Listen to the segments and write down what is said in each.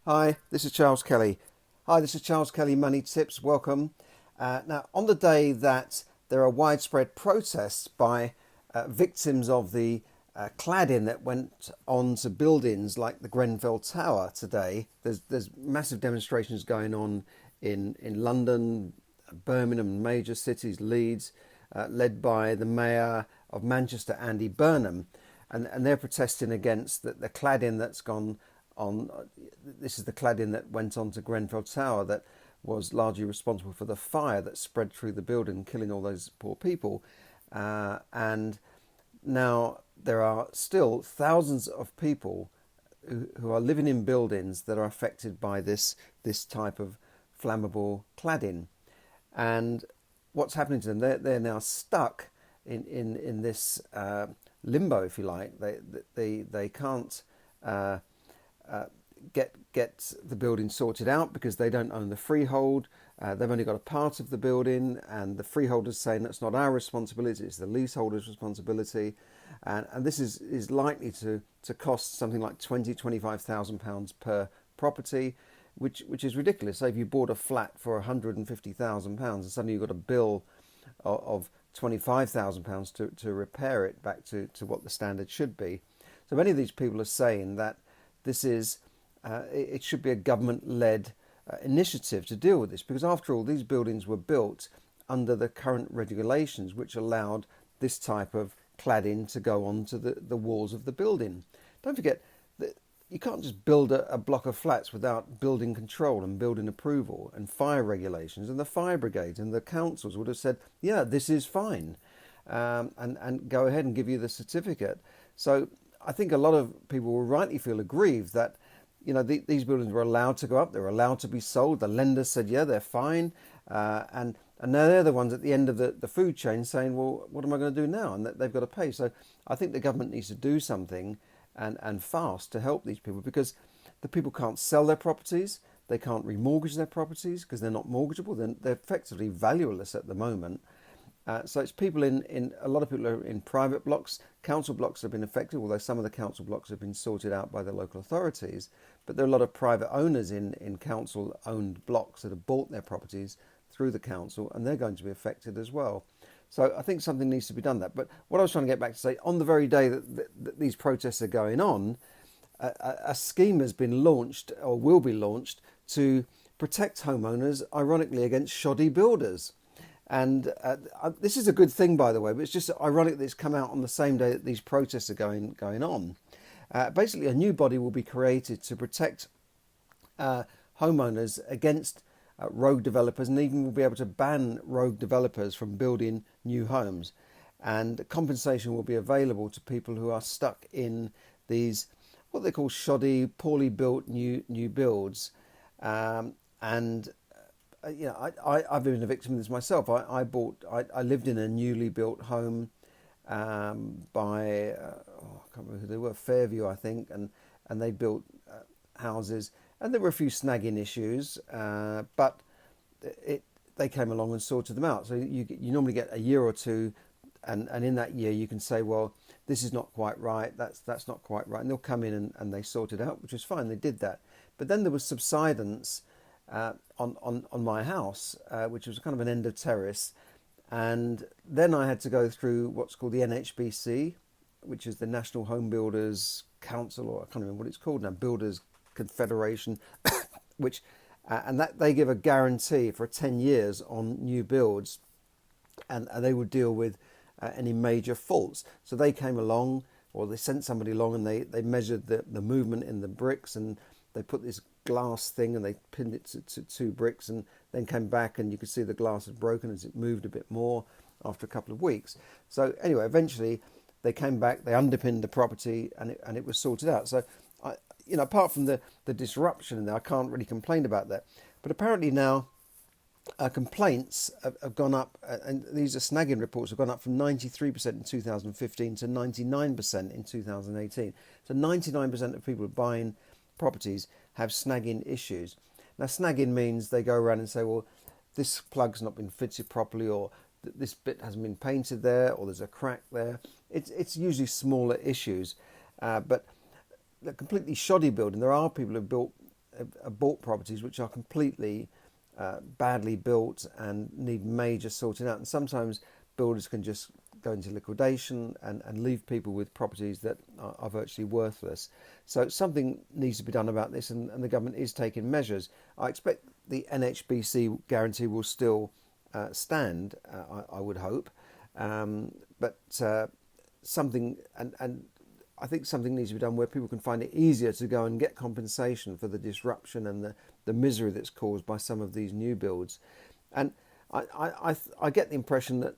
Hi, this is Charles Kelly. Hi, this is Charles Kelly Money Tips. Welcome. Now, on the day that there are widespread protests by victims of the cladding that went on to buildings like the Grenfell Tower today, there's massive demonstrations going on in London, Birmingham, major cities, Leeds, led by the Mayor of Manchester, Andy Burnham, and they're protesting against the cladding that's gone on. This is the cladding that went on to Grenfell Tower that was largely responsible for the fire that spread through the building, killing all those poor people. And now there are still thousands of people who are living in buildings that are affected by this type of flammable cladding. And what's happening to them? They're now stuck in this limbo, if you like. They can't get the building sorted out because they don't own the freehold. They've only got a part of the building, and the freeholders saying that's not our responsibility; it's the leaseholder's responsibility. And this is likely to cost something like £25,000 per property, which is ridiculous. Say if you bought a flat for £150,000 and suddenly you've got a bill of £25,000 to repair it back to what the standard should be. So many of these people are saying that this is it should be a government-led initiative to deal with this, because after all, these buildings were built under the current regulations, which allowed this type of cladding to go onto the walls of the building. Don't forget that you can't just build a block of flats without building control and building approval and fire regulations, and the fire brigades and the councils would have said, yeah, this is fine, and go ahead and give you the certificate. So I think a lot of people will rightly feel aggrieved that these buildings were allowed to go up, they were allowed to be sold. The lenders said, yeah, they're fine, and now they're the ones at the end of the food chain saying, well, what am I going to do now? And they've got to pay. So I think the government needs to do something and fast to help these people, because the people can't sell their properties, they can't remortgage their properties because they're not mortgageable. They're effectively valueless at the moment. So it's people in a lot of people are in private blocks. Council blocks have been affected, although some of the council blocks have been sorted out by the local authorities. But there are a lot of private owners in council-owned blocks that have bought their properties through the council, and they're going to be affected as well. So I think something needs to be done there. But what I was trying to get back to say, on the very day that these protests are going on, a scheme has been launched, or will be launched, to protect homeowners, ironically, against shoddy builders. And this is a good thing, by the way, but it's just ironic that it's come out on the same day that these protests are going on. Basically, a new body will be created to protect homeowners against rogue developers, and even will be able to ban rogue developers from building new homes. And compensation will be available to people who are stuck in these, what they call shoddy, poorly built new builds. And I've been a victim of this myself. I lived in a newly built home by I can't remember who they were, Fairview, I think, and they built houses, and there were a few snagging issues, but they came along and sorted them out. So you normally get a year or two, and in that year you can say, well, this is not quite right, that's not quite right, and they'll come in and they sort it out, which was fine. They did that, but then there was subsidence on my house, which was kind of an end of terrace, and then I had to go through what's called the NHBC, which is the National Home Builders Council, or I can't remember what it's called now, Builders Confederation, which and that they give a guarantee for 10 years on new builds, and they would deal with any major faults. So they came along, or they sent somebody along, and they measured the movement in the bricks, and they put this glass thing and they pinned it to two bricks, and then came back and you could see the glass had broken as it moved a bit more after a couple of weeks. So anyway, eventually they came back, they underpinned the property, and it was sorted out. So apart from the disruption in there, I can't really complain about that. But apparently now complaints have gone up, and these are snagging reports, have gone up from 93% in 2015 to 99% in 2018. So 99% of people buying properties have snagging issues. Now, snagging means they go around and say, well, this plug's not been fitted properly, or this bit hasn't been painted there, or there's a crack there. It's usually smaller issues, but the completely shoddy building, there are people who've built have bought properties which are completely badly built and need major sorting out. And sometimes builders can just go into liquidation and leave people with properties that are virtually worthless. So something needs to be done about this, and the government is taking measures. I expect the NHBC guarantee will still stand, I would hope, but something, and I think something needs to be done where people can find it easier to go and get compensation for the disruption and the misery that's caused by some of these new builds. And I get the impression that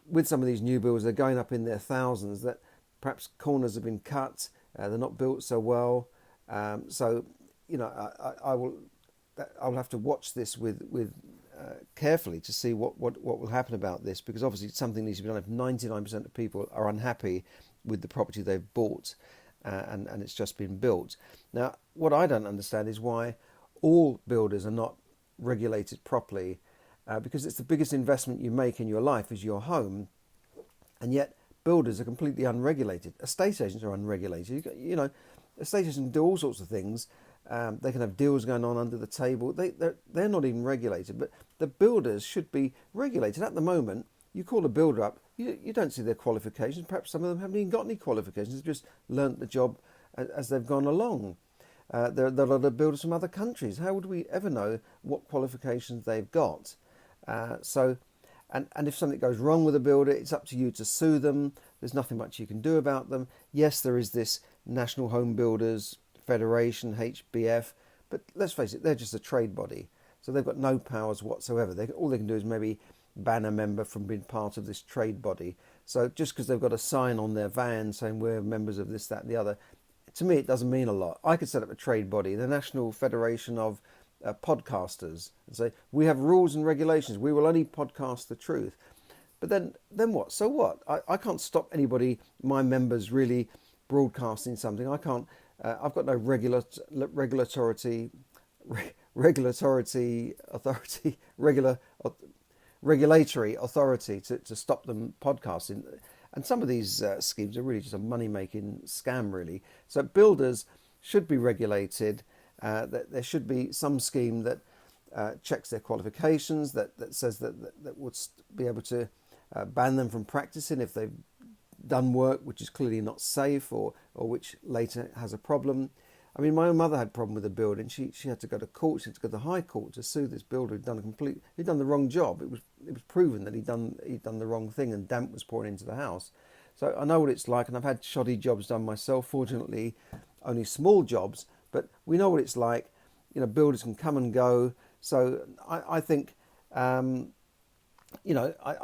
with some of these new builds, they're going up in their thousands, that perhaps corners have been cut, they're not built so well. So, I'll have to watch this with carefully to see what will happen about this, because obviously something needs to be done if 99% of people are unhappy with the property they've bought and it's just been built. Now, what I don't understand is why all builders are not regulated properly, because it's the biggest investment you make in your life is your home, and yet builders are completely unregulated. Estate agents are unregulated. Estate agents do all sorts of things. They can have deals going on under the table. They're not even regulated, but the builders should be regulated. At the moment, you call a builder up, you don't see their qualifications. Perhaps some of them haven't even got any qualifications. They've just learnt the job as they've gone along. There are a lot of builders from other countries. How would we ever know what qualifications they've got? And if something goes wrong with a builder, it's up to you to sue them. There's nothing much you can do about them. Yes, there is this National Home Builders Federation, HBF, but let's face it, they're just a trade body. So they've got no powers whatsoever. All they can do is maybe ban a member from being part of this trade body. So just because they've got a sign on their van saying we're members of this, that and the other, to me it doesn't mean a lot. I could set up a trade body, the National Federation of Podcasters, and say we have rules and regulations, we will only podcast the truth. But then what? So what? I can't stop anybody, my members, really broadcasting something. I can't. I've got no regulatory authority to stop them podcasting. And some of these schemes are really just a money-making scam, really. So builders should be regulated. That there should be some scheme that checks their qualifications, that says that would be able to ban them from practicing if they've done work which is clearly not safe or which later has a problem. I mean, my own mother had a problem with a building. She had to go to court. She had to go to the High Court to sue this builder who'd done the wrong job. It was proven that he'd done the wrong thing, and damp was pouring into the house. So I know what it's like, and I've had shoddy jobs done myself. Fortunately, only small jobs, but we know what it's like. Builders can come and go. So I think. I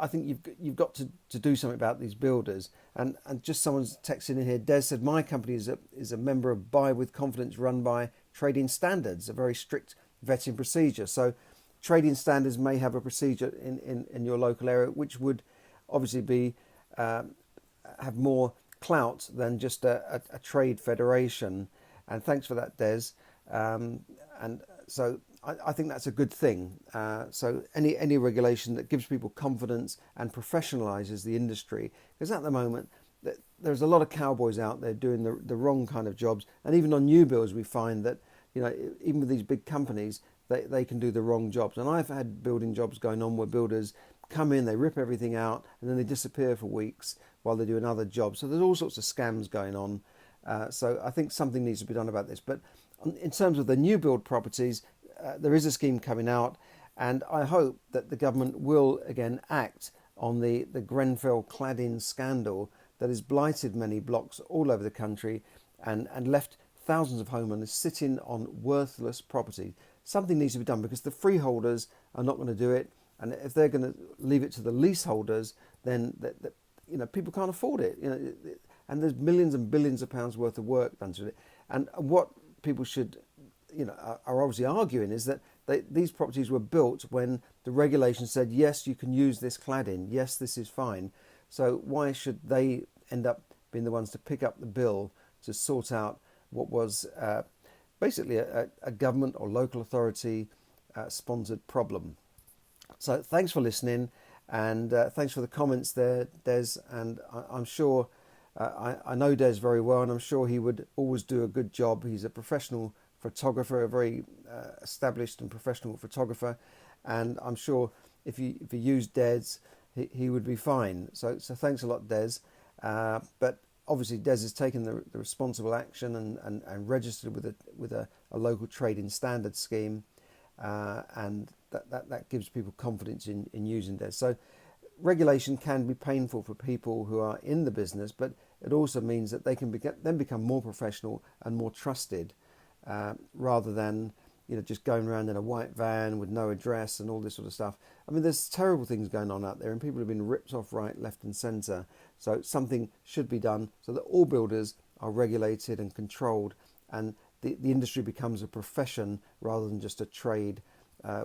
think you've got to do something about these builders. And just someone's texting in here. Des said my company is a member of Buy with Confidence, run by Trading Standards, a very strict vetting procedure. So Trading Standards may have a procedure in your local area which would obviously be have more clout than just a trade federation. And thanks for that, Des. And so I think that's a good thing. So any regulation that gives people confidence and professionalises the industry, because at the moment there's a lot of cowboys out there doing the wrong kind of jobs, and even on new builds we find that even with these big companies they can do the wrong jobs. And I've had building jobs going on where builders come in, they rip everything out, and then they disappear for weeks while they do another job. So there's all sorts of scams going on. So I think something needs to be done about this. But in terms of the new build properties, there is a scheme coming out, and I hope that the government will again act on the Grenfell cladding scandal that has blighted many blocks all over the country and left thousands of homeowners sitting on worthless property. Something needs to be done, because the freeholders are not going to do it, and if they're going to leave it to the leaseholders, then people can't afford it. And there's millions and billions of pounds worth of work done to it. And what people should are obviously arguing is that these properties were built when the regulation said, yes, you can use this cladding, yes, this is fine. So why should they end up being the ones to pick up the bill to sort out what was basically a government or local authority sponsored problem? So thanks for listening, and thanks for the comments there, Des. And I'm sure I know Des very well, and I'm sure he would always do a good job. He's a professional photographer, a very established and professional photographer, and I'm sure if you use Des, he would be fine. So thanks a lot, Des. But obviously Des has taken the responsible action and registered with a local trading standard scheme, and that gives people confidence in using Des. So regulation can be painful for people who are in the business, but it also means that they can then become more professional and more trusted, rather than just going around in a white van with no address and all this sort of stuff. I mean, there's terrible things going on out there, and people have been ripped off right, left, and centre. So something should be done so that all builders are regulated and controlled, and the industry becomes a profession rather than just a trade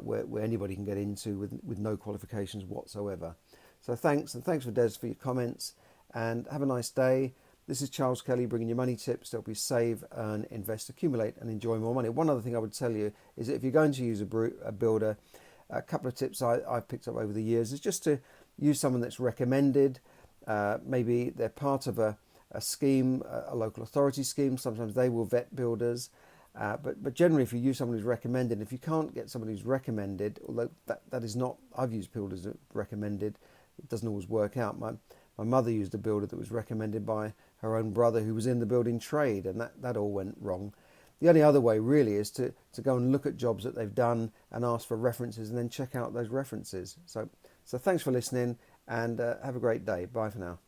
where anybody can get into with no qualifications whatsoever. So thanks for Des for your comments, and have a nice day. This is Charles Kelly bringing you money tips to help you save, earn, invest, accumulate and enjoy more money. One other thing I would tell you is that if you're going to use a builder, a couple of tips I've picked up over the years is just to use someone that's recommended. Maybe they're part of a scheme, a local authority scheme. Sometimes they will vet builders. But generally, if you use someone who's recommended, if you can't get somebody who's recommended, although that is not, I've used builders that recommended, it doesn't always work out. My mother used a builder that was recommended by her own brother who was in the building trade, and that all went wrong. The only other way really is to go and look at jobs that they've done and ask for references and then check out those references. So thanks for listening, and have a great day. Bye for now.